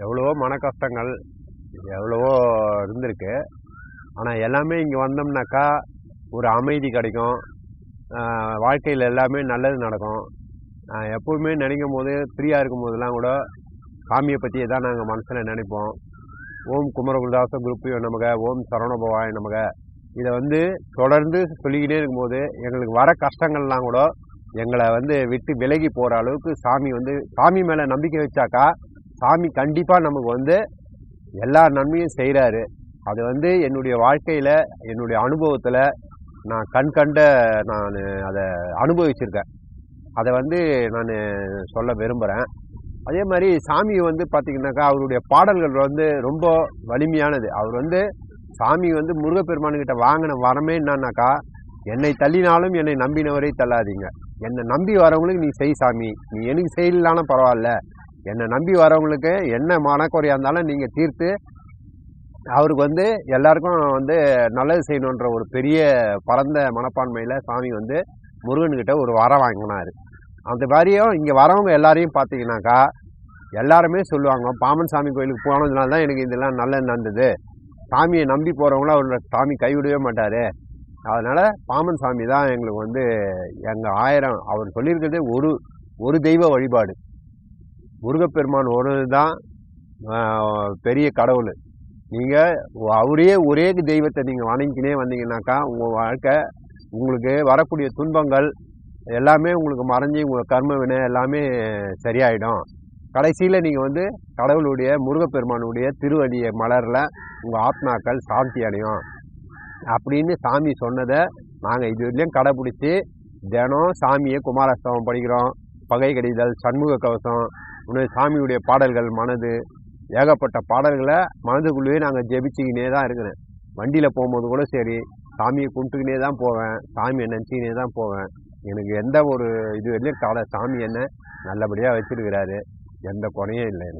எவ்வளவோ மன கஷ்டங்கள், எவ்வளவோ இருந்திருக்கு. ஆனால் எல்லாமே இங்கே வந்தோம்னாக்கா ஒரு அமைதி கிடைக்கும். வாழ்க்கையில் எல்லாமே நல்லது நடக்கும். எப்போவுமே நினைக்கும் போது ஃப்ரீயாக இருக்கும் போதெல்லாம் கூட சாமியை பற்றியே தான் நாங்கள் மனசில் நினைப்போம். ஓம் குமரகுருதாச குருப்பியோ நமக, ஓம் சரவணபவாய நமக. இதை தொடர்ந்து சொல்லிக்கிட்டே இருக்கும்போது எங்களுக்கு வர கஷ்டங்கள்லாம் கூட எங்களை விட்டு விலகி போகிற அளவுக்கு சாமி மேலே நம்பிக்கை வச்சாக்கா சாமி கண்டிப்பாக நமக்கு எல்லா நன்மையும் செய்கிறாரு. அது என்னுடைய வாழ்க்கையில் என்னுடைய அனுபவத்தில் நான் நான் அதை அனுபவிச்சிருக்கேன். அதை நான் சொல்ல விரும்புகிறேன். அதே மாதிரி சாமி பார்த்திங்கனாக்கா அவருடைய பாடல்கள் ரொம்ப வலிமையானது. அவர் சாமி முருகப்பெருமானுக்கிட்ட வாங்கின வரமே என்னன்னாக்கா, என்னை தள்ளினாலும் என்னை நம்பினவரை தள்ளாதீங்க, என்னை நம்பி வரவங்களுக்கு நீ செய் சாமி, நீ எனக்கு செய்யலாலும் பரவாயில்ல, என்னை நம்பி வரவங்களுக்கு என்ன மனக்குறையாக இருந்தாலும் நீங்கள் தீர்த்து அவருக்கு எல்லாருக்கும் நல்லது செய்யணுன்ற ஒரு பெரிய பரந்த மனப்பான்மையில் சாமி முருகன்கிட்ட ஒரு வரம் வாங்கினார். அந்த மாதிரியும் இங்கே வரவங்க எல்லாரையும் பார்த்தீங்கன்னாக்கா எல்லாருமே சொல்லுவாங்க, பாமன் சாமி கோயிலுக்கு போனதுனால தான் எனக்கு இதெல்லாம் நல்லது நடந்தது, சாமியை நம்பி போகிறவங்களாம் அவரோட சாமி கைவிடவே மாட்டார், அதனால் பாமன் சாமி தான் எங்களுக்கு எங்கள் 1000 அவர் சொல்லியிருக்கிறது ஒரு தெய்வ வழிபாடு. முருகப்பெருமான் ஒரு தான் பெரிய கடவுள். நீங்கள் ஒரே தெய்வத்தை நீங்கள் வணங்கினே வந்தீங்கன்னாக்கா உங்கள் வாழ்க்கை, உங்களுக்கு வரக்கூடிய துன்பங்கள் எல்லாமே உங்களுக்கு மறைஞ்சி உங்கள் கர்ம வினை எல்லாமே சரியாயிடும். கடைசியில் நீங்கள் கடவுளுடைய முருகப்பெருமானுடைய திருவடியை மலரில் உங்கள் ஆத்மாக்கள் சாந்தி அடையும் அப்படின்னு சாமி சொன்னதை நாங்கள் இது வரையிலையும் கடைப்பிடிச்சி தினம் சாமியை குமாரஸ்தவம் படிக்கிறோம். பகை கடிதல், சண்முக கவசம், இன்னும் சாமியுடைய பாடல்கள், மனது ஏகப்பட்ட பாடல்களை மனதுக்குள்ளேயே நாங்கள் ஜெபிச்சுக்கினே தான் இருக்கிறேன். வண்டியில் போகும்போது கூட சரி சாமியை கும்பிட்டுக்கினே தான் போவேன், சாமியை நினச்சிக்கினே தான் போவேன். எனக்கு எந்த ஒரு இது வரலையும் சாமி என்ன நல்லபடியாக வச்சுருக்கிறாரு, எந்த குறையும் இல்லை.